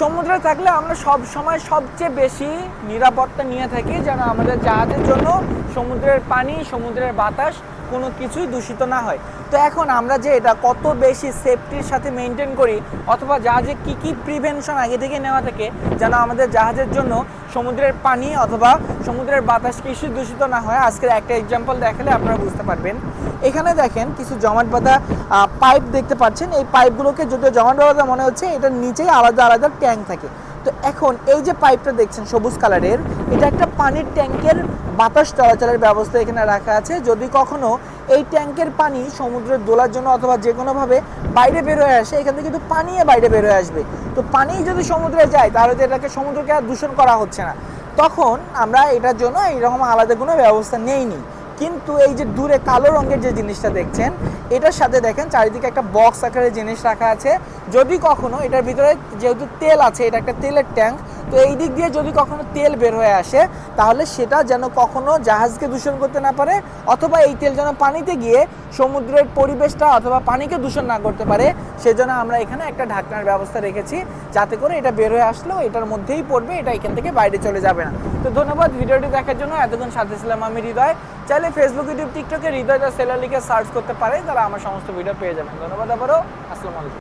সমুদ্রে থাকলে আমরা সব সময় সবচেয়ে বেশি নিরাপত্তা নিয়ে থাকি যেন আমাদের জাহাজের জন্য সমুদ্রের পানি, সমুদ্রের বাতাস কোনো কিছুই দূষিত না হয়। তো এখন আমরা যে এটা কত বেশি সেফটির সাথে মেনটেন করি অথবা জাহাজে কি প্রিভেনশন আগে থেকে নেওয়া থাকে যেন আমাদের জাহাজের জন্য সমুদ্রের পানি অথবা সমুদ্রের বাতাস কিছু দূষিত না হয়, আজকের একটা এক্সাম্পল দেখালে আপনারা বুঝতে পারবেন। এখানে দেখেন কিছু জমাট বাঁধা পাইপ দেখতে পাচ্ছেন। এই পাইপগুলোকে যদিও জমাট বাঁধা মনে হচ্ছে, এটার নিচেই আলাদা আলাদা ট্যাঙ্ক থাকে। তো এখন এই যে পাইপটা দেখছেন সবুজ কালারের, এটা একটা পানির ট্যাঙ্কের বাতাস চলাচলের ব্যবস্থা এখানে রাখা আছে। যদি কখনো এই ট্যাঙ্কের পানি সমুদ্রের দোলার জন্য অথবা যে কোনোভাবে বাইরে বের হয়ে আসে, এখান থেকে কিন্তু পানি বাইরে বের হয়ে আসবে। তো পানি যদি সমুদ্রে যায় তাহলে তো এটাকে সমুদ্রকে আর দূষণ করা হচ্ছে না। তখন আমরা এটার জন্য এইরকম আলাদা কোনো ব্যবস্থা নেইনি। কিন্তু এই যে দূরে কালো রঙের যে জিনিসটা দেখছেন, এটার সাথে দেখেন চারিদিকে একটা বক্স আকারের জিনিস রাখা আছে। যদি কখনো এটার ভিতরে যেহেতু তেল আছে, এটা একটা তেলের ট্যাঙ্ক, তো এই দিক দিয়ে যদি কখনো তেল বের হয়ে আসে তাহলে সেটা যেন কখনো জাহাজকে দূষণ করতে না পারে অথবা এই তেল যেন পানিতে গিয়ে সমুদ্রের পরিবেশটা অথবা পানিকে দূষণ না করতে পারে, সেজন্য আমরা এখানে একটা ঢাকনার ব্যবস্থা রেখেছি যাতে করে এটা বের হয়ে আসলেও এটার মধ্যেই পড়বে, এটা এখান থেকে বাইরে চলে যাবে না। তো ধন্যবাদ ভিডিওটি দেখার জন্য। এতক্ষণ সাথে ছিলাম আমি হৃদয়। চাইলে ফেসবুক, ইউটিউব, টিকটকে হৃদয় দ্য সেলার লিখে সার্চ করতে পারে, তারা আমার সমস্ত ভিডিও পেয়ে যাবেন। ধন্যবাদ আবারও। আসসালামু আলাইকুম।